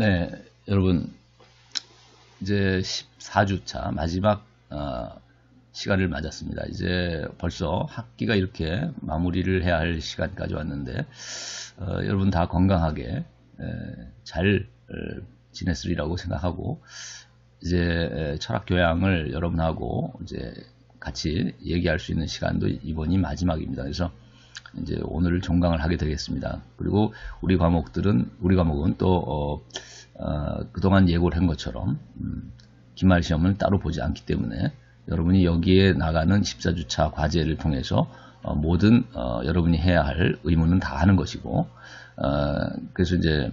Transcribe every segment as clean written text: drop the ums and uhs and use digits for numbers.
네, 여러분, 이제 14주차 마지막 시간을 맞았습니다. 이제 벌써 학기가 이렇게 마무리를 해야 할 시간까지 왔는데 여러분 다 건강하게 잘 지냈으리라고 생각하고, 이제 철학 교양을 여러분하고 이제 같이 얘기할 수 있는 시간도 이번이 마지막입니다. 그래서 이제 오늘 종강을 하게 되겠습니다. 그리고 우리 과목은 또 그동안 예고를 한 것처럼 기말 시험을 따로 보지 않기 때문에 여러분이 여기에 나가는 14주차 과제를 통해서 모든 여러분이 해야 할 의무는 다 하는 것이고, 그래서 이제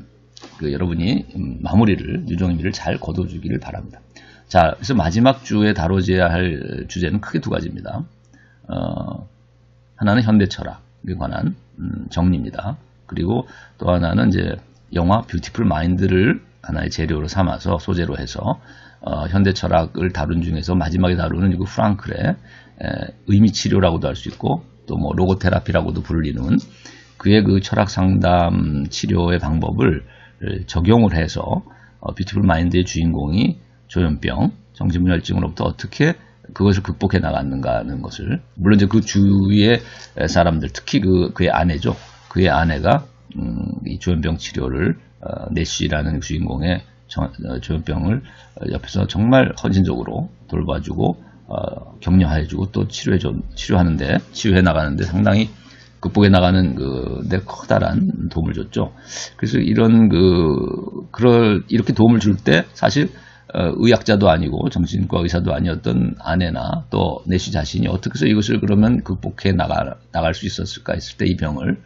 여러분이 마무리를, 유종의미를 잘 거둬주기를 바랍니다. 자, 그래서 마지막 주에 다뤄져야 할 주제는 크게 두 가지입니다. 하나는 현대 철학에 관한 정리입니다. 그리고 또 하나는 이제 영화 뷰티풀 마인드를 하나의 재료로 삼아서, 소재로 해서 현대 철학을 다룬 중에서 마지막에 다루는 프랑클의 의미 치료라고도 할 수 있고, 또 뭐 로고테라피라고도 불리는 그의 그 철학 상담 치료의 방법을 적용을 해서 뷰티풀 마인드의 주인공이 조현병, 정신분열증으로부터 어떻게 그것을 극복해 나갔는가 하는 것을, 물론 이제 그 주위의 사람들, 특히 그의 아내죠. 그의 아내가 이 조현병 치료를 내시라는 주인공의 조현병을 옆에서 정말 헌신적으로 돌봐주고 격려해주고 또 치료해 나가는데 상당히 극복해 나가는 데 커다란 도움을 줬죠. 그래서 이렇게 도움을 줄 때 사실 의학자도 아니고 정신과 의사도 아니었던 아내나 또 내시 자신이 어떻게 해서 이것을 그러면 극복해 나갈 수 있었을까 했을 때, 이 병을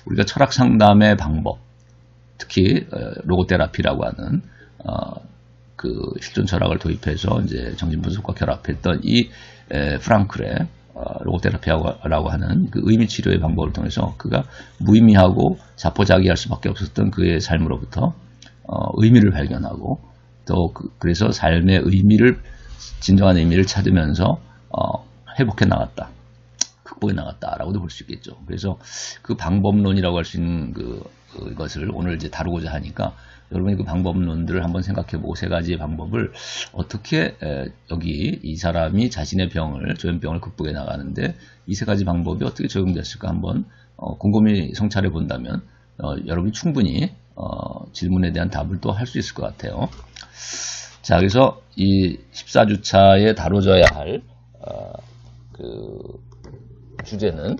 우리가 철학 상담의 방법, 특히 로고테라피라고 하는 그 실존 철학을 도입해서 이제 정신분석과 결합했던 이 프랑클의 로고테라피라고 하는 그 의미 치료의 방법을 통해서 그가 무의미하고 자포자기할 수밖에 없었던 그의 삶으로부터 의미를 발견하고, 또 그래서 삶의 의미를, 진정한 의미를 찾으면서 회복해 나갔다, 극복해 나갔다라고도 볼 수 있겠죠. 그래서 그 방법론이라고 할 수 있는 그것을 오늘 이제 다루고자 하니까, 여러분이 그 방법론들을 한번 생각해보고, 세 가지의 방법을 어떻게 여기 이 사람이 자신의 조현병을 극복해 나가는데 이 세 가지 방법이 어떻게 적용됐을까 한번 곰곰이 성찰해 본다면 여러분이 충분히 질문에 대한 답을 또 할 수 있을 것 같아요. 자, 그래서 이 14주차에 다뤄져야 할 그 주제는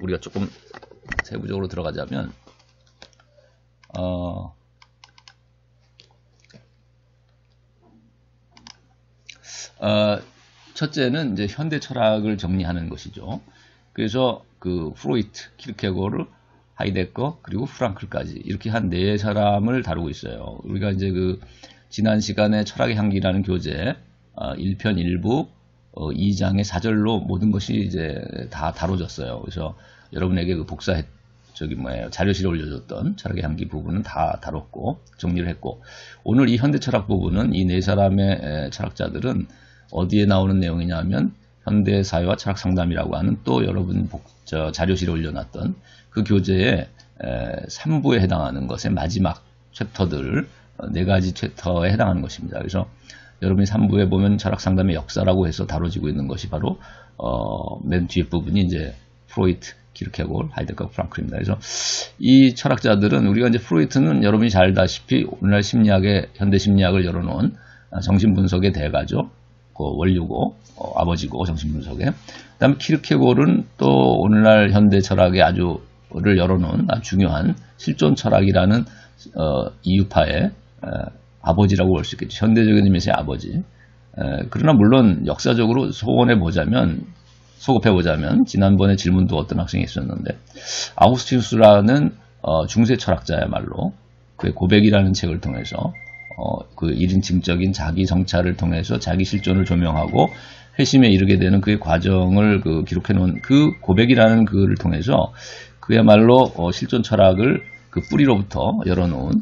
우리가 조금 세부적으로 들어가자면 첫째는 이제 현대 철학을 정리하는 것이죠. 그래서 그 프로이트, 키르케고르, 하이데거, 그리고 프랑클까지 이렇게 한 네 사람을 다루고 있어요. 우리가 이제 지난 시간에 철학의 향기라는 교재 1편 1부 2장의 4절로 모든 것이 이제 다 다뤄졌어요. 그래서 여러분에게 자료실에 올려줬던 철학의 향기 부분은 다 다뤘고 정리를 했고, 오늘 이 현대 철학 부분은 이 네 사람의 철학자들은 어디에 나오는 내용이냐면 현대 사회와 철학 상담이라고 하는, 또 여러분 자료실에 올려놨던 그 교재의 3부에 해당하는 것의 마지막 챕터들, 네 가지 챕터에 해당하는 것입니다. 그래서 여러분이 3부에 보면 철학 상담의 역사라고 해서 다뤄지고 있는 것이 바로 맨 뒤에 부분이 이제 프로이트, 키르케고르, 하이데거, 프랑클입니다. 그래서 이 철학자들은, 우리가 이제 프로이트는 여러분이 잘 알다시피 오늘날 현대 심리학을 열어놓은 정신분석의 대가죠. 그 원류고 아버지고 정신분석의. 그다음에 키르케고르는 또 오늘날 현대 철학의 를 열어놓은 아주 중요한 실존 철학이라는 이유파의 아버지라고 볼 수 있겠죠. 현대적인 의미에서의 아버지. 그러나 물론 역사적으로 소급해보자면 지난번에 질문도 어떤 학생이 있었는데, 아우구스티누스라는 중세 철학자야말로 그의 고백이라는 책을 통해서 그 1인칭적인 자기 성찰을 통해서 자기 실존을 조명하고 회심에 이르게 되는 그의 과정을 기록해놓은 그 고백이라는 글을 통해서 그야말로 실존 철학을 그 뿌리로부터 열어놓은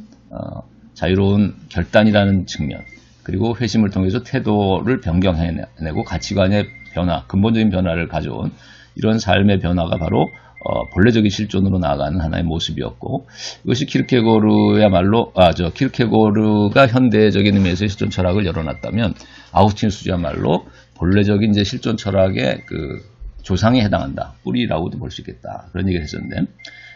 자유로운 결단이라는 측면, 그리고 회심을 통해서 태도를 변경해내고 가치관의 변화, 근본적인 변화를 가져온 이런 삶의 변화가 바로 본래적인 실존으로 나아가는 하나의 모습이었고, 이것이 키르케고르가 현대적인 의미에서 실존 철학을 열어놨다면, 아우구스티누스야말로 본래적인 이제 실존 철학의 그 조상에 해당한다, 뿌리라고도 볼 수 있겠다, 그런 얘기를 했었는데,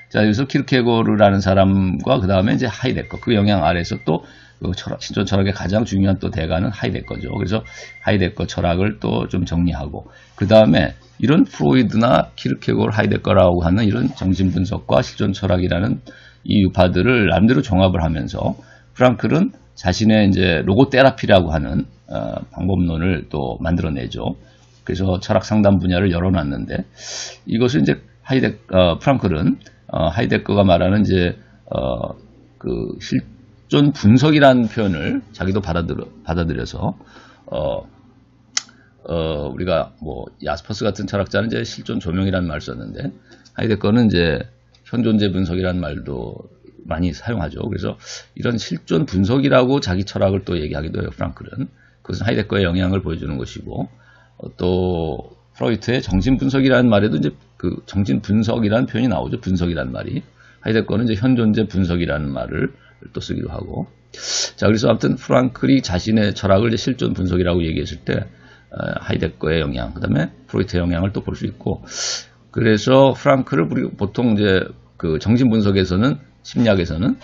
자, 여기서 키르케고르라는 사람과 그 다음에 이제 하이데거, 그 영향 아래에서 또 그 실존 철학의 가장 중요한 또 대가는 하이데거죠. 그래서 하이데거 철학을 또 좀 정리하고, 그 다음에 이런 프로이드나 키르케고르, 하이데거라고 하는 이런 정신분석과 실존 철학이라는 이 유파들을 남대로 종합을 하면서 프랑클은 자신의 이제 로고 테라피라고 하는 방법론을 또 만들어내죠. 그래서 철학 상담 분야를 열어놨는데, 이것을 이제 프랑클은 하이데거가 말하는 이제 그 실존 분석이라는 표현을 자기도 받아들여서 우리가 뭐 야스퍼스 같은 철학자는 이제 실존 조명이라는 말을 썼는데, 하이데거는 이제 현존재 분석이라는 말도 많이 사용하죠. 그래서 이런 실존 분석이라고 자기 철학을 또 얘기하기도 해요, 프랑클은. 그것은 하이데거의 영향을 보여주는 것이고, 또 프로이트의 정신 분석이라는 말에도 이제 그 정신 분석이라는 표현이 나오죠. 분석이라는 말이. 하이데거는 이제 현존재 분석이라는 말을 또 쓰기도 하고. 자, 그래서 아무튼 프랑클이 자신의 철학을 이제 실존 분석이라고 얘기했을 때 하이데거의 영향, 그 다음에 프로이트의 영향을 또 볼 수 있고, 그래서 프랑클을 우리 보통 이제 그 정신분석에서는, 심리학에서는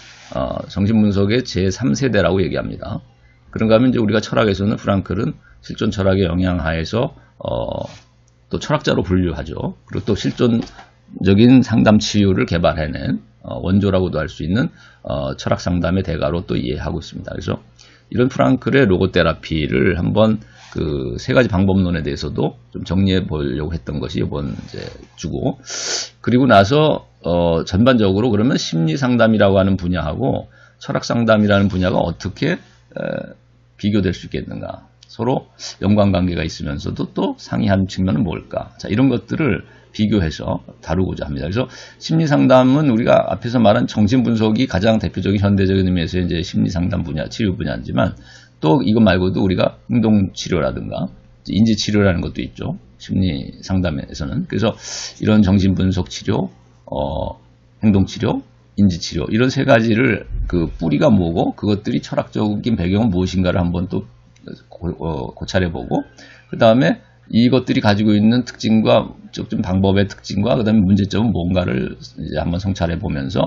정신분석의 제3세대라고 얘기합니다. 그런가 하면 이제 우리가 철학에서는 프랑클은 실존 철학의 영향 하에서 또 철학자로 분류하죠. 그리고 또 실존적인 상담 치유를 개발해낸 원조라고도 할 수 있는 철학 상담의 대가로 또 이해하고 있습니다. 그래서 이런 프랑클의 로고 테라피를 한번 그 세 가지 방법론에 대해서도 좀 정리해 보려고 했던 것이 이번 이제 주고, 그리고 나서 전반적으로 그러면 심리 상담이라고 하는 분야하고 철학 상담이라는 분야가 어떻게 비교될 수 있겠는가, 서로 연관관계가 있으면서도 또 상이한 측면은 뭘까, 자, 이런 것들을 비교해서 다루고자 합니다. 그래서 심리상담은 우리가 앞에서 말한 정신분석이 가장 대표적인 현대적인 의미에서 이제 심리상담 분야, 치료 분야이지만, 또 이것 말고도 우리가 행동치료라든가 인지치료라는 것도 있죠, 심리상담에서는. 그래서 이런 정신분석 치료, 행동치료, 인지치료, 이런 세 가지를 그 뿌리가 뭐고 그것들이 철학적인 배경은 무엇인가를 한번 또 고찰해보고, 그 다음에 이것들이 가지고 있는 특징과 좀 방법의 특징과 그 다음에 문제점은 뭔가를 이제 한번 성찰해 보면서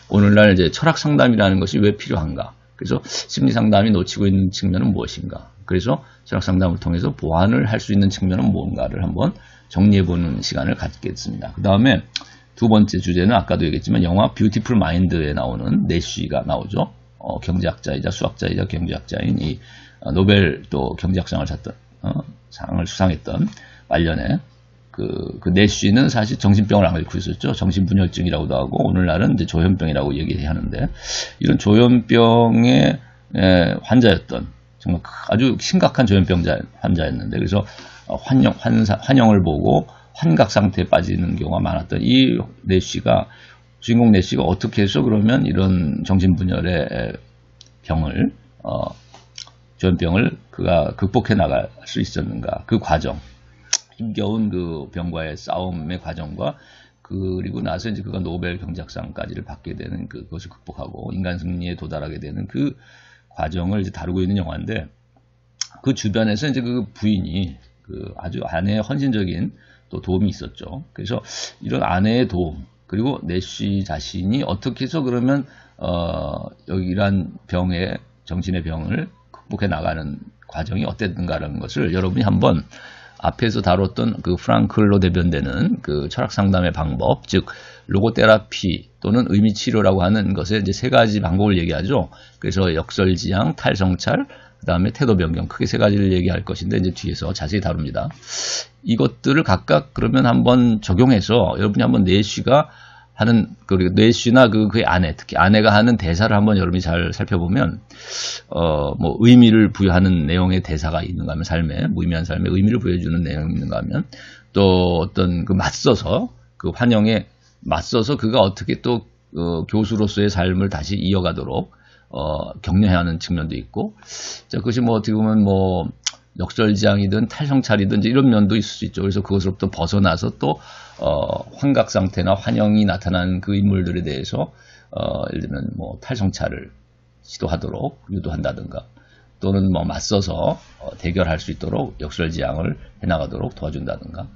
오늘날 이제 철학 상담이라는 것이 왜 필요한가, 그래서 심리 상담이 놓치고 있는 측면은 무엇인가, 그래서 철학 상담을 통해서 보완을 할 수 있는 측면은 뭔가를 한번 정리해 보는 시간을 갖겠습니다. 그 다음에 두 번째 주제는 아까도 얘기했지만 영화 뷰티풀 마인드에 나오는 내쉬가 나오죠. 경제학자이자 수학자이자 경제학자인 이 노벨 또 경제학상을 상을 수상했던 말년에 그 내쉬는 사실 정신병을 앓고 있었죠. 정신분열증이라고도 하고 오늘날은 이제 조현병이라고 얘기하는데, 이런 조현병의 환자였던, 정말 아주 심각한 조현병 환자였는데, 그래서 환영을 보고 환각 상태에 빠지는 경우가 많았던 이 내쉬가, 주인공 내쉬가 어떻게 해서 그러면 이런 정신분열의 병을, 조현병을 그가 극복해 나갈 수 있었는가, 그 과정, 힘겨운 그 병과의 싸움의 과정과, 그리고 나서 이제 그가 노벨 경제학상까지를 받게 되는 그것을 극복하고 인간 승리에 도달하게 되는 그 과정을 이제 다루고 있는 영화인데, 그 주변에서 이제 그 부인이 그 아주 아내의 헌신적인 또 도움이 있었죠. 그래서 이런 아내의 도움, 그리고 내쉬 자신이 어떻게 해서 그러면 여기 이러한 병의, 정신의 병을 극복해 나가는 과정이 어땠는가라는 것을 여러분이 한번 앞에서 다뤘던 그 프랑클로 대변되는 그 철학 상담의 방법, 즉 로고 테라피 또는 의미 치료라고 하는 것에 이제 세 가지 방법을 얘기하죠. 그래서 역설지향, 탈성찰, 그 다음에 태도 변경, 크게 세 가지를 얘기할 것인데 이제 뒤에서 자세히 다룹니다. 이것들을 각각 그러면 한번 적용해서 여러분이 한번 내쉬가 하는, 그리고 내쉬나 그의 아내, 특히 아내가 하는 대사를 한번 여러분이 잘 살펴보면, 뭐 의미를 부여하는 내용의 대사가 있는가 하면, 삶에, 무의미한 삶에 의미를 부여주는 내용이 있는가 하면, 또 어떤 그 맞서서, 그 환영에 맞서서 그가 어떻게 또 교수로서의 삶을 다시 이어가도록 격려해야 하는 측면도 있고, 자, 그것이 뭐 어떻게 보면 뭐 역설지향이든 탈성찰이든 이런 면도 있을 수 있죠. 그래서 그것으로부터 벗어나서 또 환각 상태나 환영이 나타나는 그 인물들에 대해서 예를 들면 뭐 탈성찰을 시도하도록 유도한다든가, 또는 뭐 맞서서 대결할 수 있도록 역설지향을 해나가도록 도와준다든가.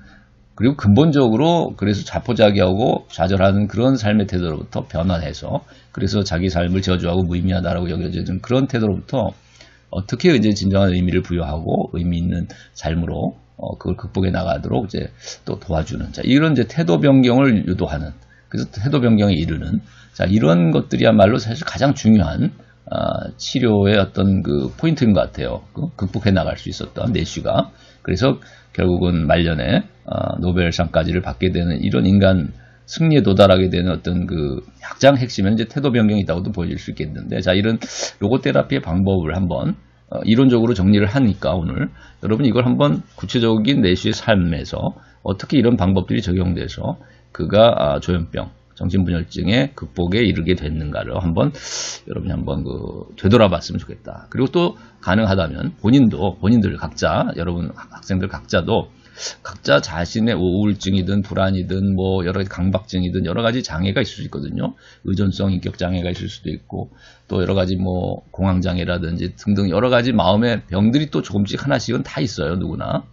그리고 근본적으로 그래서 자포자기하고 좌절하는 그런 삶의 태도로부터 변화해서, 그래서 자기 삶을 저주하고 무의미하다라고 여겨지는 그런 태도로부터 어떻게 이제 진정한 의미를 부여하고 의미 있는 삶으로 그걸 극복해 나가도록 이제 또 도와주는, 자, 이런 이제 태도 변경을 유도하는, 그래서 태도 변경에 이르는, 자, 이런 것들이야말로 사실 가장 중요한 치료의 어떤 그 포인트인 것 같아요. 극복해 나갈 수 있었던 내쉬가. 그래서 결국은 말년에 노벨상까지를 받게 되는 이런 인간 승리에 도달하게 되는 어떤 그 가장 핵심은 이제 태도 변경이 있다고도 보여질 수 있겠는데, 자, 이런 로고테라피의 방법을 한번 이론적으로 정리를 하니까 오늘 여러분 이걸 한번 구체적인 내쉬의 삶에서 어떻게 이런 방법들이 적용돼서 그가 조현병, 정신분열증의 극복에 이르게 됐는가를 여러분이 한번 되돌아봤으면 좋겠다. 그리고 또 가능하다면 본인들 각자, 여러분 학생들 각자도 각자 자신의 우울증이든 불안이든 뭐 여러 가지 강박증이든 여러 가지 장애가 있을 수 있거든요. 의존성 인격 장애가 있을 수도 있고, 또 여러 가지 뭐 공황 장애라든지 등등 여러 가지 마음의 병들이 또 조금씩 하나씩은 다 있어요, 누구나.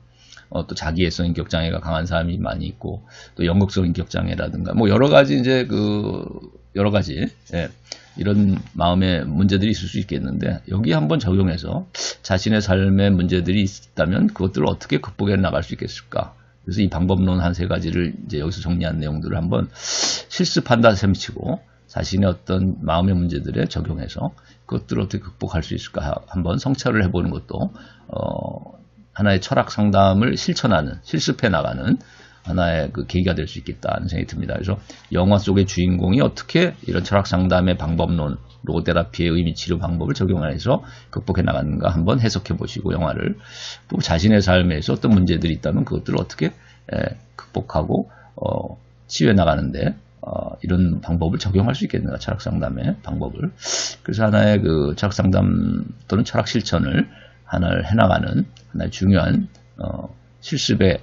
또 자기애성 인격 장애가 강한 사람이 많이 있고, 또 연극성 인격 장애라든가 뭐 여러 가지 이제 여러 가지 이런 마음의 문제들이 있을 수 있겠는데, 여기 한번 적용해서 자신의 삶의 문제들이 있다면 그것들을 어떻게 극복해 나갈 수 있겠을까. 그래서 이 방법론 한 세 가지를 이제 여기서 정리한 내용들을 한번 실습한다 셈치고 자신의 어떤 마음의 문제들에 적용해서 그것들을 어떻게 극복할 수 있을까 한번 성찰을 해보는 것도 하나의 철학 상담을 실천하는, 실습해 나가는 하나의 그 계기가 될 수 있겠다는 생각이 듭니다. 그래서 영화 속의 주인공이 어떻게 이런 철학 상담의 방법론, 로고테라피의 의미 치료 방법을 적용해서 극복해 나가는가 한번 해석해 보시고, 영화를 또 자신의 삶에서 어떤 문제들이 있다면 그것들을 어떻게 극복하고 치유해 나가는데 이런 방법을 적용할 수 있겠는가, 철학 상담의 방법을. 그래서 하나의 그 철학 상담 또는 철학 실천을 하나를 해나가는 하나의 중요한 실습의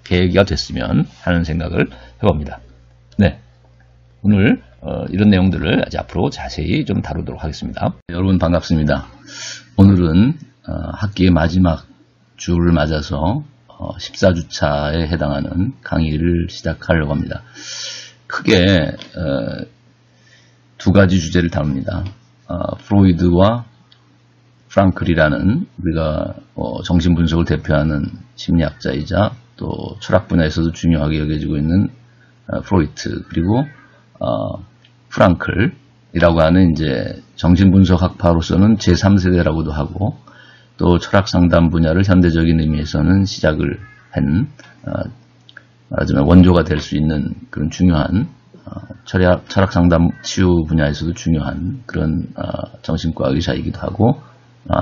계기가 됐으면 하는 생각을 해봅니다. 네, 오늘 이런 내용들을 이제 앞으로 자세히 좀 다루도록 하겠습니다. 여러분 반갑습니다. 오늘은 학기의 마지막 주를 맞아서 14주차에 해당하는 강의를 시작하려고 합니다. 크게 두 가지 주제를 다룹니다. 프로이드와 프랑클이라는 우리가 정신분석을 대표하는 심리학자이자 또 철학 분야에서도 중요하게 여겨지고 있는 프로이트, 그리고 프랑클이라고 하는 이제 정신분석 학파로서는 제3세대라고도 하고, 또 철학 상담 분야를 현대적인 의미에서는 시작을 한 말하자면 원조가 될 수 있는 그런 중요한 철학 상담 치유 분야에서도 중요한 그런 정신과 의사이기도 하고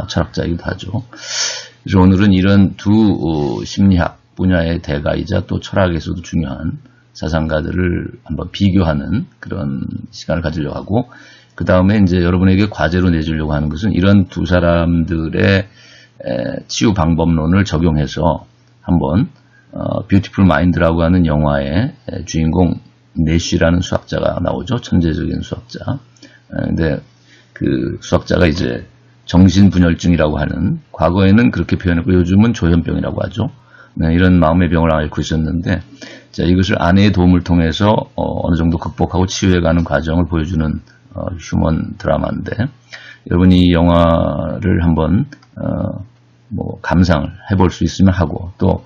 철학자이기도 하죠. 그래서 오늘은 이런 두 심리학 분야의 대가이자 또 철학에서도 중요한 사상가들을 한번 비교하는 그런 시간을 가지려고 하고, 그 다음에 이제 여러분에게 과제로 내주려고 하는 것은 이런 두 사람들의 치유 방법론을 적용해서 한번 뷰티풀 마인드라고 하는 영화의 주인공 내쉬라는 수학자가 나오죠. 천재적인 수학자. 근데 그 수학자가 이제 정신분열증이라고 하는, 과거에는 그렇게 표현했고 요즘은 조현병이라고 하죠. 네, 이런 마음의 병을 앓고 있었는데, 자, 이것을 아내의 도움을 통해서 어느 정도 극복하고 치유해가는 과정을 보여주는 휴먼 드라마인데, 여러분이 이 영화를 한번 감상을 해볼 수 있으면 하고, 또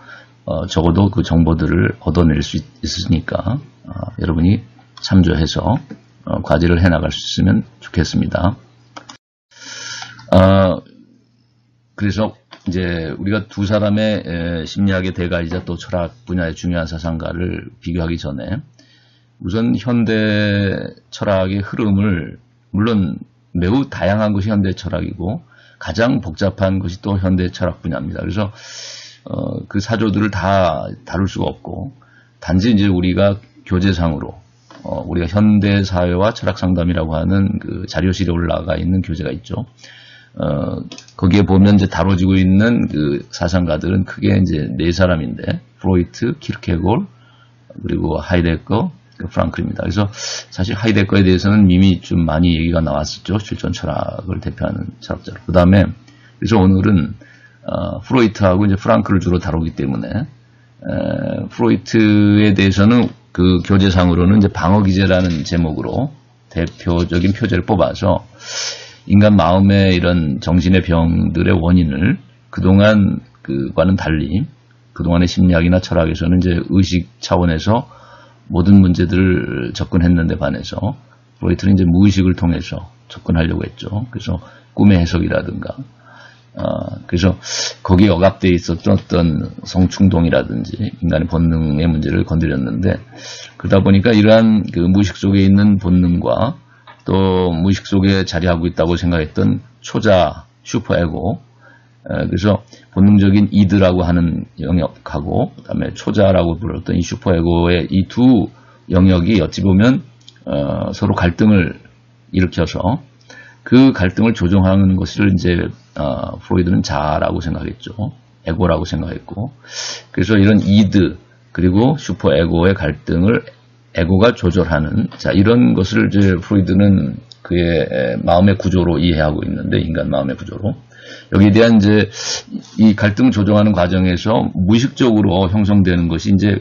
적어도 그 정보들을 얻어낼 수 있으니까 여러분이 참조해서 과제를 해나갈 수 있으면 좋겠습니다. 그래서 이제 우리가 두 사람의 심리학의 대가이자 또 철학 분야의 중요한 사상가를 비교하기 전에 우선 현대 철학의 흐름을, 물론 매우 다양한 것이 현대 철학이고 가장 복잡한 것이 또 현대 철학 분야입니다. 그래서 그 사조들을 다 다룰 수가 없고, 단지 이제 우리가 교재상으로 우리가 현대 사회와 철학 상담이라고 하는 그 자료실에 올라가 있는 교재가 있죠. 거기에 보면 이제 다뤄지고 있는 그 사상가들은 크게 이제 네 사람인데, 프로이트, 키르케고르, 그리고 하이데거, 프랑클입니다. 그래서 사실 하이데거에 대해서는 이미 좀 많이 얘기가 나왔었죠. 실존 철학을 대표하는 철학자로. 그 다음에, 그래서 오늘은, 프로이트하고 이제 프랑클을 주로 다루기 때문에, 프로이트에 대해서는 그 교재상으로는 이제 방어기제라는 제목으로 대표적인 표제를 뽑아서 인간 마음의 이런 정신의 병들의 원인을 그동안 그와는 달리 그동안의 심리학이나 철학에서는 이제 의식 차원에서 모든 문제들을 접근했는데 반해서 프로이트는 이제 무의식을 통해서 접근하려고 했죠. 그래서 꿈의 해석이라든가 그래서 거기에 억압되어 있었던 어떤 성충동이라든지 인간의 본능의 문제를 건드렸는데 그러다 보니까 이러한 그 무의식 속에 있는 본능과 또 무의식 속에 자리하고 있다고 생각했던 초자, 슈퍼에고 그래서 본능적인 이드라고 하는 영역하고 그다음에 초자라고 불렀던 이 슈퍼에고의 이 두 영역이 어찌 보면 서로 갈등을 일으켜서 그 갈등을 조정하는 것을 이제 프로이드는 자아라고 생각했죠. 에고라고 생각했고 그래서 이런 이드 그리고 슈퍼에고의 갈등을 에고가 조절하는 자 이런 것을 이제 프로이드는 그의 마음의 구조로 이해하고 있는데 인간 마음의 구조로 여기에 대한 이제 이 갈등 조정하는 과정에서 무의식적으로 형성되는 것이 이제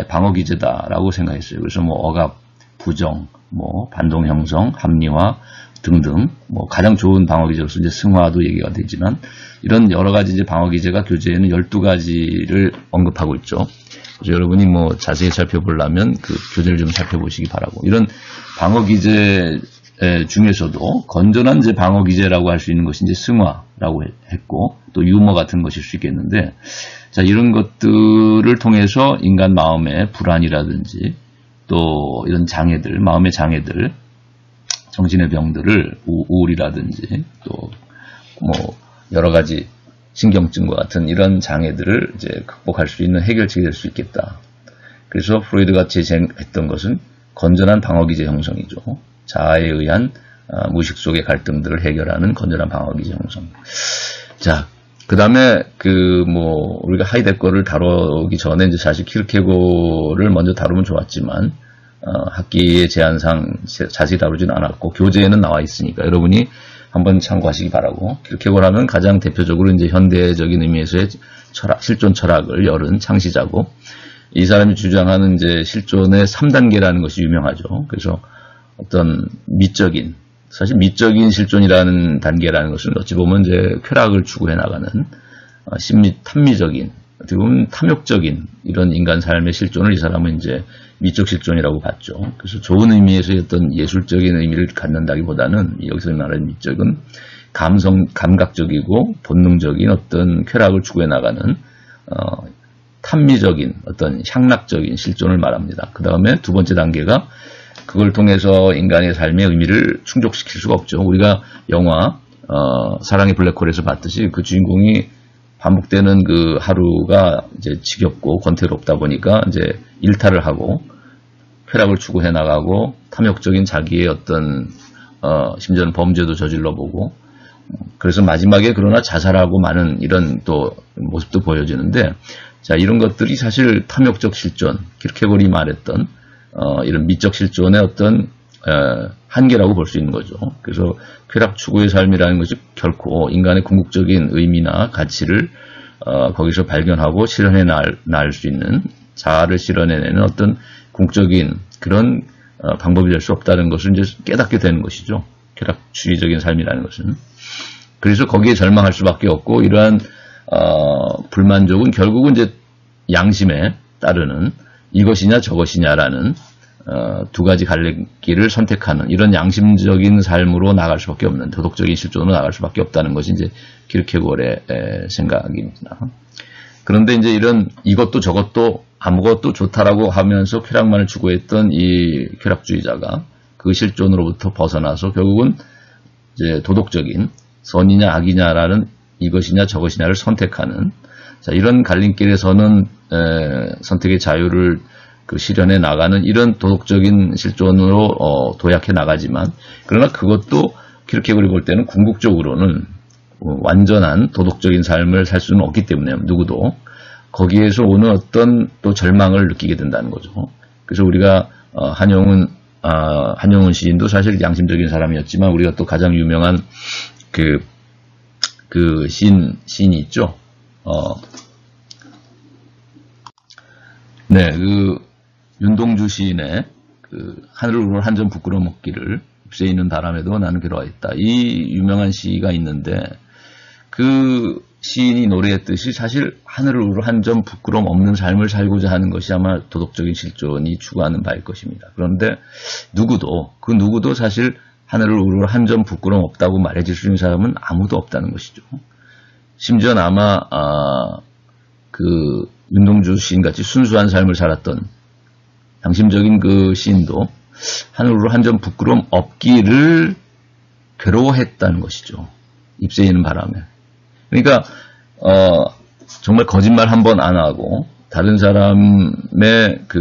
방어 기제다라고 생각했어요. 그래서 뭐 억압, 부정, 뭐 반동 형성, 합리화 등등 뭐 가장 좋은 방어 기제로서 이제 승화도 얘기가 되지만 이런 여러 가지 이제 방어 기제가 교재에는 12가지를 언급하고 있죠. 그래서 여러분이 뭐 자세히 살펴보려면 그 교재를 좀 살펴보시기 바라고 이런 방어 기제 중에서도 건전한 이제 방어 기제라고 할 수 있는 것이 이제 승화라고 했고 또 유머 같은 것일 수 있겠는데 자 이런 것들을 통해서 인간 마음의 불안이라든지 또 이런 장애들 마음의 장애들 정신의 병들을 우울이라든지 또 뭐 여러 가지 신경증과 같은 이런 장애들을 이제 극복할 수 있는 해결책이 될 수 있겠다. 그래서 프로이드가 제시했던 것은 건전한 방어 기제 형성이죠. 자아에 의한 무의식 속의 갈등들을 해결하는 건전한 방어 기제 형성. 자, 그 다음에 우리가 하이데거를 다루기 전에 이제 사실 키르케고를 먼저 다루면 좋았지만 학기의 제한상 자세히 다루지는 않았고 교재에는 나와 있으니까 여러분이 한번 참고하시기 바라고 키르케고르 하면 가장 대표적으로 이제 현대적인 의미에서의 실존 철학을 열은 창시자고 이 사람이 주장하는 이제 실존의 3단계라는 것이 유명하죠. 그래서 어떤 미적인 사실 미적인 실존이라는 단계라는 것은 어찌 보면 이제 쾌락을 추구해 나가는 심리 탐미적인 어떻게 보면 탐욕적인 이런 인간 삶의 실존을 이 사람은 이제 미적 실존이라고 봤죠. 그래서 좋은 의미에서의 어떤 예술적인 의미를 갖는다기보다는 여기서 말하는 미적은 감각적이고 본능적인 어떤 쾌락을 추구해 나가는 탐미적인 어떤 향락적인 실존을 말합니다. 그 다음에 두 번째 단계가 그걸 통해서 인간의 삶의 의미를 충족시킬 수가 없죠. 우리가 영화 사랑의 블랙홀에서 봤듯이 그 주인공이 반복되는 그 하루가 이제 지겹고 권태롭다 보니까 이제 일탈을 하고 쾌락을 추구해 나가고 탐욕적인 자기의 어떤 심지어는 범죄도 저질러 보고 그래서 마지막에 그러나 자살하고 마는 이런 또 모습도 보여지는데 자 이런 것들이 사실 탐욕적 실존 키르케고르이 말했던 이런 미적 실존의 어떤 한계라고 볼 수 있는 거죠. 그래서 쾌락 추구의 삶이라는 것이 결코 인간의 궁극적인 의미나 가치를 거기서 발견하고 실현해 날 수 있는 자아를 실현해내는 어떤 궁극적인 그런 방법이 될 수 없다는 것을 이제 깨닫게 되는 것이죠. 쾌락주의적인 삶이라는 것은. 그래서 거기에 절망할 수밖에 없고 이러한 불만족은 결국은 이제 양심에 따르는 이것이냐 저것이냐라는 두 가지 갈래길을 선택하는 이런 양심적인 삶으로 나갈 수밖에 없는 도덕적인 실존으로 나갈 수밖에 없다는 것이 이제 키르케고르의 생각입니다. 그런데 이제 이런 이것도 저것도 아무것도 좋다라고 하면서 쾌락만을 추구했던 이 쾌락주의자가 그 실존으로부터 벗어나서 결국은 이제 도덕적인 선이냐 악이냐라는 이것이냐 저것이냐를 선택하는 자, 이런 갈림길에서는 선택의 자유를 실현해 나가는 이런 도덕적인 실존으로 도약해 나가지만 그러나 그것도 키르케고르이 볼 때는 궁극적으로는 완전한 도덕적인 삶을 살 수는 없기 때문에 누구도 거기에서 오는 어떤 또 절망을 느끼게 된다는 거죠. 그래서 우리가 한용운 시인도 사실 양심적인 사람이었지만 우리가 또 가장 유명한 그 시인이 있죠. 네, 그 윤동주 시인의 그 하늘을 우러 한 점 부끄러 먹기를 잎새 있는 바람에도 나는 괴로워했다. 이 유명한 시가 있는데 그 시인이 노래했듯이 사실 하늘을 우러 한 점 부끄럼 없는 삶을 살고자 하는 것이 아마 도덕적인 실존이 추구하는 바일 것입니다. 그런데 그 누구도 사실 하늘을 우러 한 점 부끄럼 없다고 말해줄 수 있는 사람은 아무도 없다는 것이죠. 심지어 아마 그 윤동주 시인같이 순수한 삶을 살았던 양심적인 그 시인도 하늘으로 한 점 부끄럼 없기를 괴로워했다는 것이죠. 잎새 있는 바람에. 그러니까 정말 거짓말 한 번 안 하고 다른 사람의 그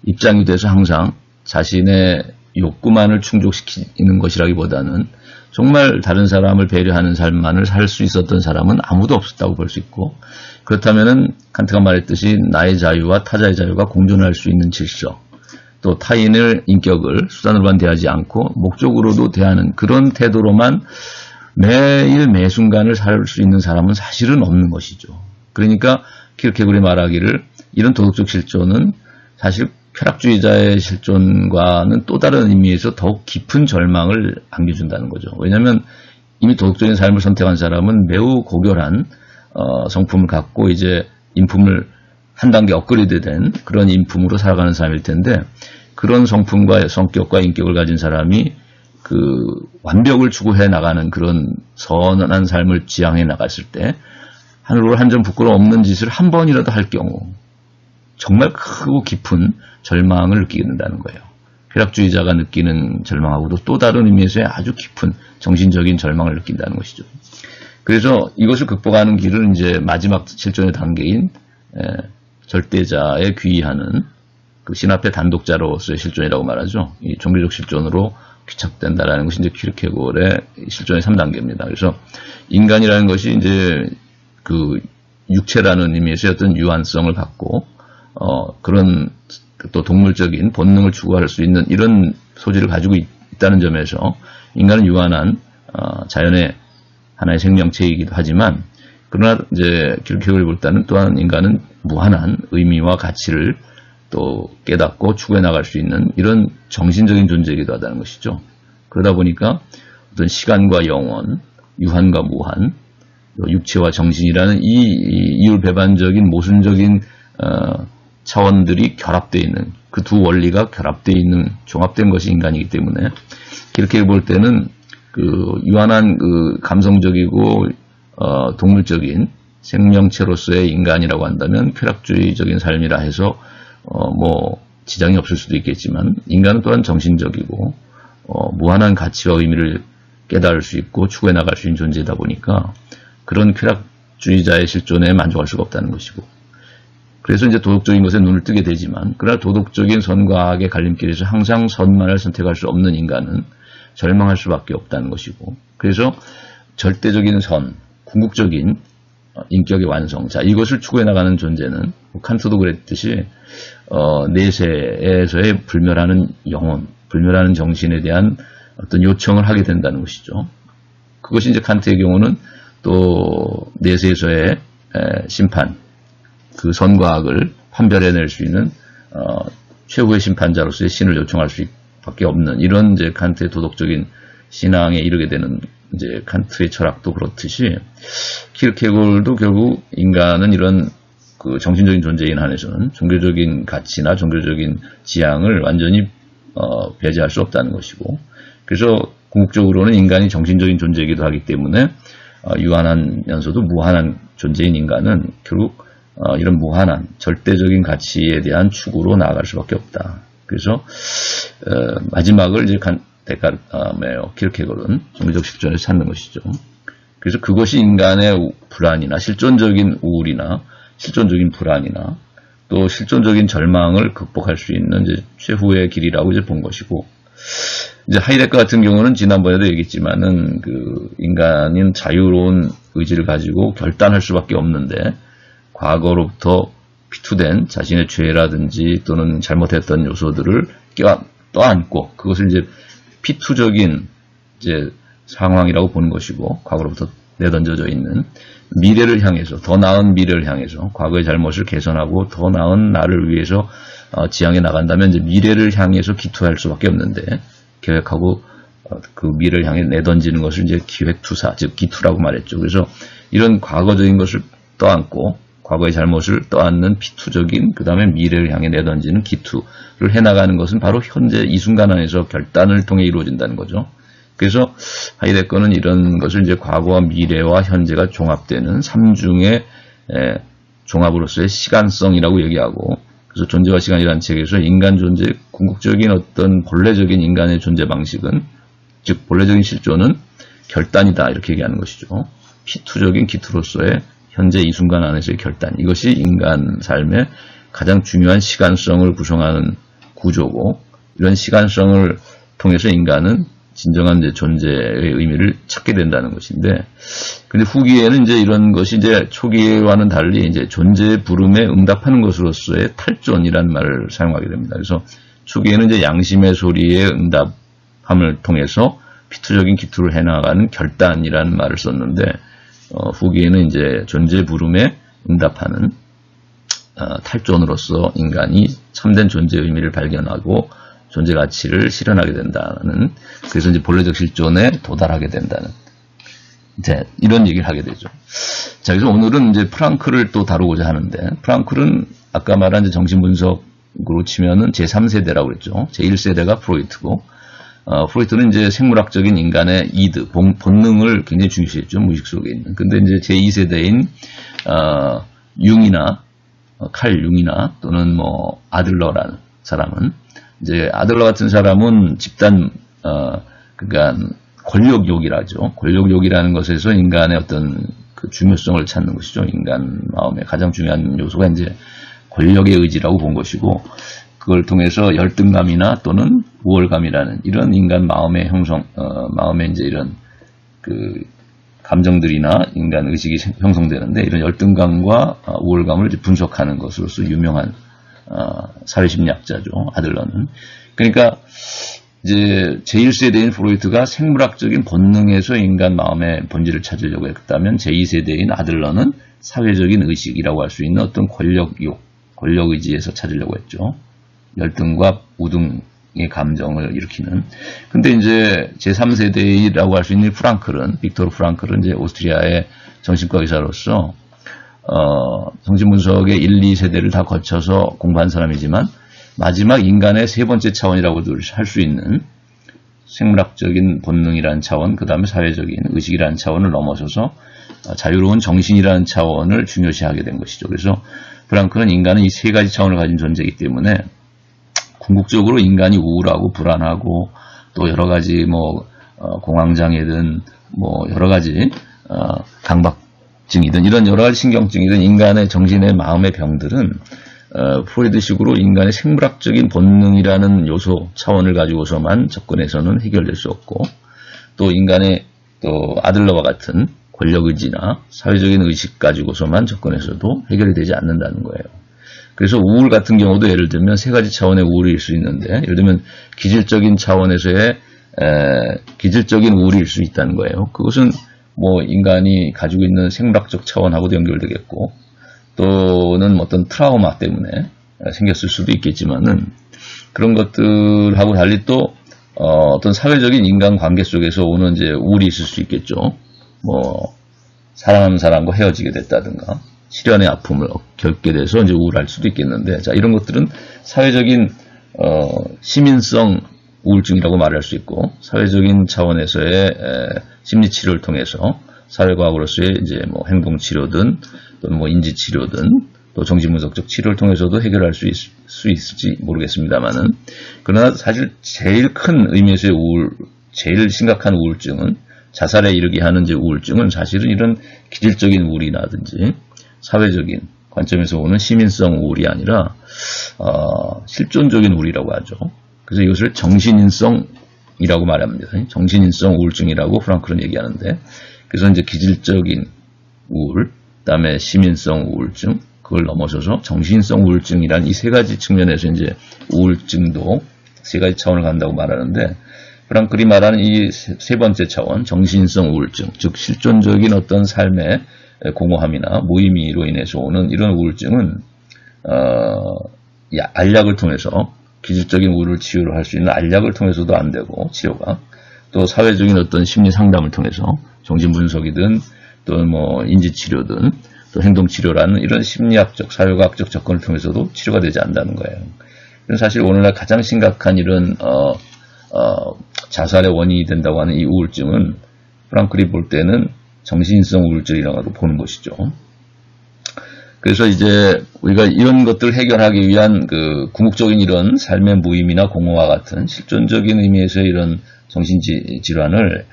입장이 돼서 항상 자신의 욕구만을 충족시키는 것이라기보다는 정말 다른 사람을 배려하는 삶만을 살 수 있었던 사람은 아무도 없었다고 볼 수 있고, 그렇다면은 칸트가 말했듯이 나의 자유와 타자의 자유가 공존할 수 있는 질서, 또 타인의 인격을 수단으로만 대하지 않고 목적으로도 대하는 그런 태도로만 매일 매순간을 살 수 있는 사람은 사실은 없는 것이죠. 그러니까 키르케고르이 말하기를 이런 도덕적 실존은 사실 쾌락주의자의 실존과는 또 다른 의미에서 더욱 깊은 절망을 안겨준다는 거죠. 왜냐하면 이미 도덕적인 삶을 선택한 사람은 매우 고결한 성품을 갖고 이제 인품을 한 단계 업그레이드된 그런 인품으로 살아가는 사람일 텐데, 그런 성품과 성격과 인격을 가진 사람이 그 완벽을 추구해 나가는 그런 선한 삶을 지향해 나갔을 때 하늘으로 한 점 부끄러움 없는 짓을 한 번이라도 할 경우 정말 크고 깊은 절망을 느끼게 된다는 거예요. 쾌락주의자가 느끼는 절망하고도 또 다른 의미에서의 아주 깊은 정신적인 절망을 느낀다는 것이죠. 그래서 이것을 극복하는 길은 이제 마지막 실존의 단계인 절대자에 귀의하는 그 신 앞의 단독자로서의 실존이라고 말하죠. 이 종교적 실존으로 귀착된다라는 것이 이제 키르케고르의 실존의 3단계입니다. 그래서 인간이라는 것이 이제 그 육체라는 의미에서의 어떤 유한성을 갖고 그런 또 동물적인 본능을 추구할 수 있는 이런 소질을 가지고 있다는 점에서 인간은 유한한 자연의 하나의 생명체이기도 하지만, 그러나 이제 키르케고르를 볼 때는 또한 인간은 무한한 의미와 가치를 또 깨닫고 추구해 나갈 수 있는 이런 정신적인 존재이기도 하다는 것이죠. 그러다 보니까 어떤 시간과 영원, 유한과 무한, 육체와 정신이라는 이 이율배반적인 모순적인 차원들이 결합되어 있는, 그 두 원리가 결합되어 있는 종합된 것이 인간이기 때문에 이렇게 볼 때는 그 유한한 그 감성적이고 동물적인 생명체로서의 인간이라고 한다면 쾌락주의적인 삶이라 해서 뭐 지장이 없을 수도 있겠지만, 인간은 또한 정신적이고 무한한 가치와 의미를 깨달을 수 있고 추구해 나갈 수 있는 존재이다 보니까 그런 쾌락주의자의 실존에 만족할 수가 없다는 것이고, 그래서 이제 도덕적인 것에 눈을 뜨게 되지만, 그러나 도덕적인 선과 악의 갈림길에서 항상 선만을 선택할 수 없는 인간은 절망할 수밖에 없다는 것이고, 그래서 절대적인 선, 궁극적인 인격의 완성, 자, 이것을 추구해 나가는 존재는 칸트도 그랬듯이 내세에서의 불멸하는 영혼, 불멸하는 정신에 대한 어떤 요청을 하게 된다는 것이죠. 그것이 이제 칸트의 경우는 또 내세에서의 심판, 그 선과 악을 판별해낼 수 있는 최후의 심판자로서의 신을 요청할 수밖에 없는 이런 이제 칸트의 도덕적인 신앙에 이르게 되는 이제 칸트의 철학도 그렇듯이 키르케고르도 결국 인간은 이런 그 정신적인 존재인 한에서는 종교적인 가치나 종교적인 지향을 완전히 배제할 수 없다는 것이고, 그래서 궁극적으로는 인간이 정신적인 존재이기도 하기 때문에 유한하면서도 무한한 존재인 인간은 결국 이런 무한한 절대적인 가치에 대한 추구로 나아갈 수밖에 없다. 그래서 마지막을 이제 키르케고르는 종교적 실존에서 찾는 것이죠. 그래서 그것이 인간의 불안이나 실존적인 우울이나 실존적인 불안이나 또 실존적인 절망을 극복할 수 있는 이제 최후의 길이라고 이제 본 것이고, 이제 하이데거 같은 경우는 지난번에도 얘기했지만은 그 인간은 자유로운 의지를 가지고 결단할 수밖에 없는데 과거로부터 피투된 자신의 죄라든지 또는 잘못했던 요소들을 떠안고 그것을 이제 피투적인 이제 상황이라고 보는 것이고 과거로부터 내던져져 있는 미래를 향해서 더 나은 미래를 향해서 과거의 잘못을 개선하고 더 나은 나를 위해서 지향해 나간다면 이제 미래를 향해서 기투할 수밖에 없는데 계획하고 그 미래를 향해 내던지는 것을 이제 기획투사 즉 기투라고 말했죠. 그래서 이런 과거적인 것을 떠안고 과거의 잘못을 떠안는 피투적인 그 다음에 미래를 향해 내던지는 기투를 해나가는 것은 바로 현재 이 순간 안에서 결단을 통해 이루어진다는 거죠. 그래서 하이데거는 이런 것을 이제 과거와 미래와 현재가 종합되는 삼중의 종합으로서의 시간성이라고 얘기하고 그래서 존재와 시간이라는 책에서 인간 존재의 궁극적인 어떤 본래적인 인간의 존재 방식은 즉 본래적인 실존은 결단이다 이렇게 얘기하는 것이죠. 피투적인 기투로서의 현재 이 순간 안에서의 결단 이것이 인간 삶의 가장 중요한 시간성을 구성하는 구조고 이런 시간성을 통해서 인간은 진정한 이제 존재의 의미를 찾게 된다는 것인데, 근데 후기에는 이제 이런 것이 이제 초기와는 달리 이제 존재의 부름에 응답하는 것으로서의 탈존이라는 말을 사용하게 됩니다. 그래서 초기에는 이제 양심의 소리에 응답함을 통해서 피투적인 기투를 해나가는 결단이라는 말을 썼는데, 후기에는 이제 존재의 부름에 응답하는 탈존으로서 인간이 참된 존재의 의미를 발견하고 존재 가치를 실현하게 된다는 그래서 이제 본래적 실존에 도달하게 된다는 이제 이런 얘기를 하게 되죠. 자, 그래서 오늘은 이제 프랑클을 또 다루고자 하는데 프랑클은 아까 말한 이제 정신분석으로 치면은 제3세대라고 그랬죠. 제1세대가 프로이트고 프로이트는 이제 생물학적인 인간의 이드 본능을 굉장히 중시했죠. 무의식 속에 있는. 근데 이제 제2세대인 융이나 칼 융이나 또는 뭐 아들러라는 사람은 이제 아들러 같은 사람은 집단 그러니까 권력욕이라죠. 권력욕이라는 것에서 인간의 어떤 그 중요성을 찾는 것이죠. 인간 마음의 가장 중요한 요소가 이제 권력의 의지라고 본 것이고 그걸 통해서 열등감이나 또는 우월감이라는 이런 인간 마음의 형성, 마음의 이제 이런 그 감정들이나 인간 의식이 형성되는데 이런 열등감과 우월감을 이제 분석하는 것으로서 유명한 사회심리학자죠. 아들러는. 그러니까 이제 제1세대인 프로이트가 생물학적인 본능에서 인간 마음의 본질을 찾으려고 했다면 제2세대인 아들러는 사회적인 의식이라고 할 수 있는 어떤 권력욕, 권력의지에서 찾으려고 했죠. 열등과 우등의 감정을 일으키는. 근데 이제 제3세대라고 할 수 있는 프랑클은, 빅토르 프랑클은 이제 오스트리아의 정신과 의사로서 정신분석의 1, 2세대를 다 거쳐서 공부한 사람이지만 마지막 인간의 세 번째 차원이라고도 할 수 있는 생물학적인 본능이라는 차원, 그 다음에 사회적인 의식이라는 차원을 넘어서서 자유로운 정신이라는 차원을 중요시하게 된 것이죠. 그래서 프랑클은 인간은 이 세 가지 차원을 가진 존재이기 때문에 궁극적으로 인간이 우울하고 불안하고 또 여러 가지 뭐 공황장애든 뭐 여러 가지 강박증이든 이런 여러 가지 신경증이든 인간의 정신의 마음의 병들은 프로이드식으로 인간의 생물학적인 본능이라는 요소 차원을 가지고서만 접근해서는 해결될 수 없고 또 인간의 또 아들러와 같은 권력의지나 사회적인 의식 가지고서만 접근해서도 해결이 되지 않는다는 거예요. 그래서 우울 같은 경우도 예를 들면 세 가지 차원의 우울일 수 있는데 예를 들면 기질적인 차원에서의 기질적인 우울일 수 있다는 거예요. 그것은 뭐 인간이 가지고 있는 생물학적 차원하고도 연결되겠고 또는 어떤 트라우마 때문에 생겼을 수도 있겠지만은 그런 것들하고 달리 또 어떤 사회적인 인간관계 속에서 오는 이제 우울이 있을 수 있겠죠. 뭐 사랑하는 사람과 헤어지게 됐다든가 실연의 아픔을 겪게 돼서 이제 우울할 수도 있겠는데 자 이런 것들은 사회적인 시민성 우울증이라고 말할 수 있고 사회적인 차원에서의 심리 치료를 통해서 사회과학으로서의 이제 뭐 행동 치료든 또는 뭐 인지 치료든 또 정신분석적 치료를 통해서도 해결할 수 있을지 모르겠습니다만은 그러나 사실 제일 큰 의미에서의 제일 심각한 우울증은 자살에 이르게 하는 이제 우울증은 사실은 이런 기질적인 우울이라든지 사회적인 관점에서 오는 시민성 우울이 아니라 실존적인 우울이라고 하죠. 그래서 이것을 정신인성이라고 말합니다. 정신인성 우울증이라고 프랑클은 얘기하는데, 그래서 이제 기질적인 우울, 그다음에 시민성 우울증, 그걸 넘어서서 정신성 우울증이란 이 세 가지 측면에서 이제 우울증도 세 가지 차원을 간다고 말하는데, 프랑클이 말하는 이 세 번째 차원, 정신성 우울증, 즉 실존적인 어떤 삶의 공허함이나 무의미로 인해서 오는 이런 우울증은 알약을 통해서 기질적인 우울을 치유를 할 수 있는 알약을 통해서도 안 되고, 치료가 또 사회적인 어떤 심리 상담을 통해서 정신분석이든 또 뭐 인지치료든 또 행동치료라는 이런 심리학적, 사회과학적 접근을 통해서도 치료가 되지 않는다는 거예요. 사실 오늘날 가장 심각한 이런 자살의 원인이 된다고 하는 이 우울증은 프랑클이 볼 때는 정신성 우울증이라고 보는 것이죠. 그래서 이제 우리가 이런 것들을 해결하기 위한 그 궁극적인 이런 삶의 무의미나 공허와 같은 실존적인 의미에서의 이런 정신질환을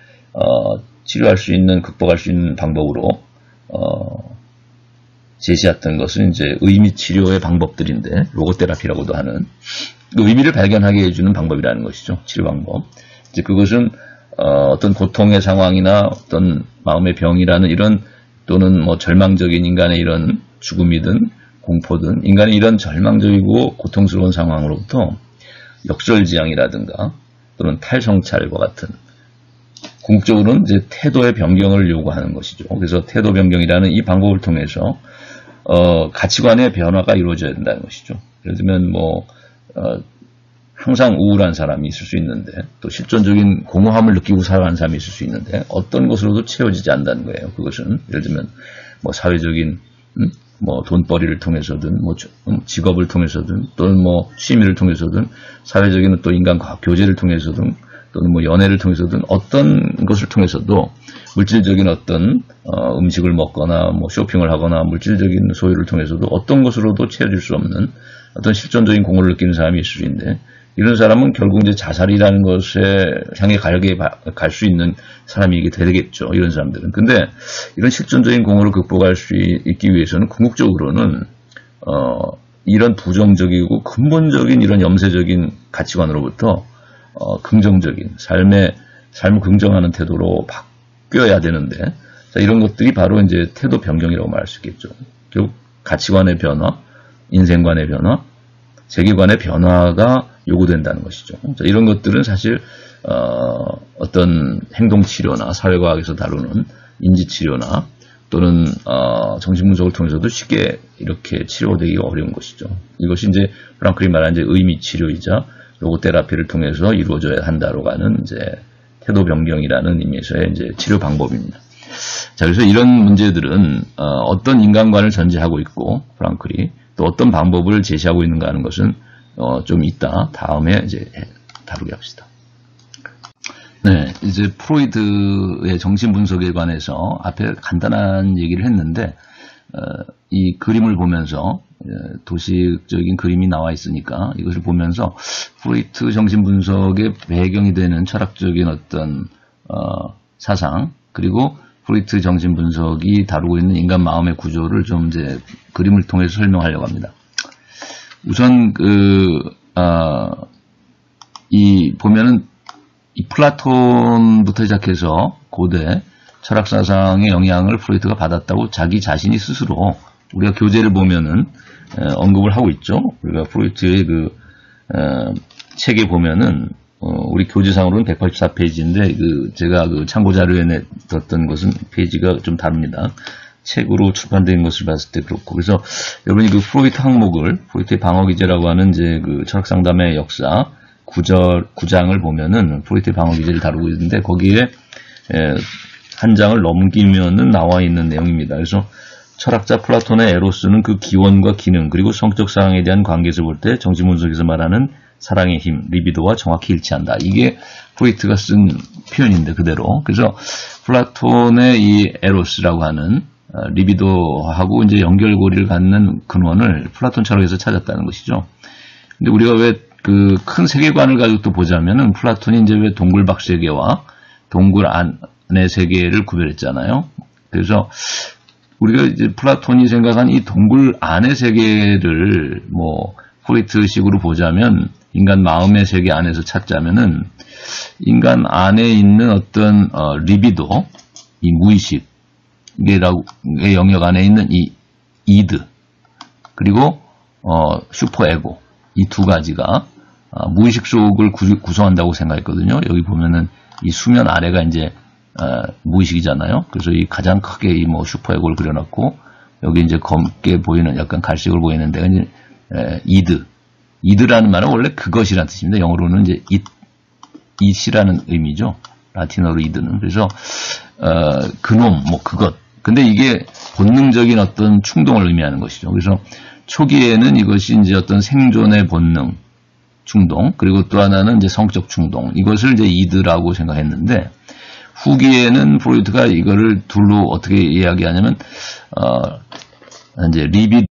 치료할 수 있는, 극복할 수 있는 방법으로 제시했던 것은 이제 의미 치료의 방법들인데, 로고테라피라고도 하는 그 의미를 발견하게 해주는 방법이라는 것이죠. 치료 방법. 이제 그것은 어떤 고통의 상황이나 어떤 마음의 병이라는 이런, 또는 뭐 절망적인 인간의 이런 죽음이든 공포든 인간의 이런 절망적이고 고통스러운 상황으로부터 역설지향이라든가 또는 탈성찰과 같은, 궁극적으로는 이제 태도의 변경을 요구하는 것이죠. 그래서 태도 변경이라는 이 방법을 통해서 가치관의 변화가 이루어져야 된다는 것이죠. 예를 들면 뭐 항상 우울한 사람이 있을 수 있는데, 또 실존적인 공허함을 느끼고 살아가는 사람이 있을 수 있는데, 어떤 것으로도 채워지지 않는다는 거예요. 그것은 예를 들면 뭐 사회적인 뭐 돈벌이를 통해서든 뭐 직업을 통해서든 또는 뭐 취미를 통해서든 사회적인 또 인간과학 교제를 통해서든 또는 뭐 연애를 통해서든 어떤 것을 통해서도 물질적인 어떤 음식을 먹거나 뭐 쇼핑을 하거나 물질적인 소유를 통해서도 어떤 것으로도 채워질 수 없는 어떤 실존적인 공허를 느끼는 사람이 있을 수 있는데, 이런 사람은 결국 이제 자살이라는 것에 향해 갈 수 있는 사람이게 되겠죠. 이런 사람들은. 근데 이런 실존적인 공허를 극복할 수 있기 위해서는 궁극적으로는 이런 부정적이고 근본적인 이런 염세적인 가치관으로부터 긍정적인 삶을 긍정하는 태도로 바뀌어야 되는데, 자, 이런 것들이 바로 이제 태도 변경이라고 말할 수 있겠죠. 결국 가치관의 변화, 인생관의 변화, 세계관의 변화가 요구된다는 것이죠. 자, 이런 것들은 사실 어떤 행동치료나 사회과학에서 다루는 인지치료나 또는 정신분석을 통해서도 쉽게 이렇게 치료되기가 어려운 것이죠. 이것이 이제 프랑클이 말한 이제 의미치료이자 로고테라피를 통해서 이루어져야 한다로 가는 이제 태도 변경이라는 의미에서의 이제 치료 방법입니다. 자, 그래서 이런 문제들은 어떤 인간관을 전제하고 있고 프랑클이 또 어떤 방법을 제시하고 있는가 하는 것은 좀 이따 다음에 이제 다루게 합시다. 네, 이제 프로이드의 정신분석에 관해서 앞에 간단한 얘기를 했는데, 이 그림을 보면서 도식적인 그림이 나와 있으니까 이것을 보면서 프로이트 정신분석의 배경이 되는 철학적인 어떤 사상, 그리고 프로이트 정신분석이 다루고 있는 인간 마음의 구조를 좀 이제 그림을 통해서 설명하려고 합니다. 우선 보면은 이 플라톤부터 시작해서 고대 철학 사상의 영향을 프로이트가 받았다고 자기 자신이 스스로 우리가 교재를 보면은 언급을 하고 있죠. 우리가 프로이트의 책에 보면은 우리 교재상으로는 184페이지인데 제가 참고 자료에 냈던 것은 페이지가 좀 다릅니다. 책으로 출판된 것을 봤을 때 그렇고, 그래서 여러분이 프로이트 항목을, 프로이트의 방어기제라고 하는 이제 철학 상담의 역사 9장을 보면은 프로이트의 방어기제를 다루고 있는데, 거기에 한 장을 넘기면은 나와 있는 내용입니다. 그래서 철학자 플라톤의 에로스는 그 기원과 기능 그리고 성적 사랑에 대한 관계에서 볼 때 정신분석에서 말하는 사랑의 힘, 리비도와 정확히 일치한다. 이게 프로이트가 쓴 표현인데 그대로. 그래서 플라톤의 이 에로스라고 하는 리비도하고 이제 연결고리를 갖는 근원을 플라톤 철학에서 찾았다는 것이죠. 근데 우리가 왜 큰 세계관을 가지고 또 보자면은 플라톤이 이제 왜 동굴 밖 세계와 동굴 안의 세계를 구별했잖아요. 그래서 우리가 이제 플라톤이 생각한 이 동굴 안의 세계를 프로이트식으로 보자면 인간 마음의 세계 안에서 찾자면은 인간 안에 있는 어떤 리비도, 이 무의식의 영역 안에 있는 이 이드, 그리고 슈퍼에고, 이 두 가지가 무의식 속을 구성한다고 생각했거든요. 여기 보면은 이 수면 아래가 이제 무의식이잖아요. 그래서 이 가장 크게 이 뭐 슈퍼에고를 그려놨고, 여기 이제 검게 보이는 약간 갈색으로 보이는 데가 이제 이드라는 말은 원래 그것이라는 뜻입니다. 영어로는 이제 it이라는 의미죠. 라틴어로 이드는. 그래서 그놈, 뭐 그것. 근데 이게 본능적인 어떤 충동을 의미하는 것이죠. 그래서 초기에는 이것이 이제 어떤 생존의 본능, 충동, 그리고 또 하나는 이제 성적 충동. 이것을 이제 이드라고 생각했는데, 후기에는 프로이트가 이거를 둘로 어떻게 이야기하냐면, 이제 리비도,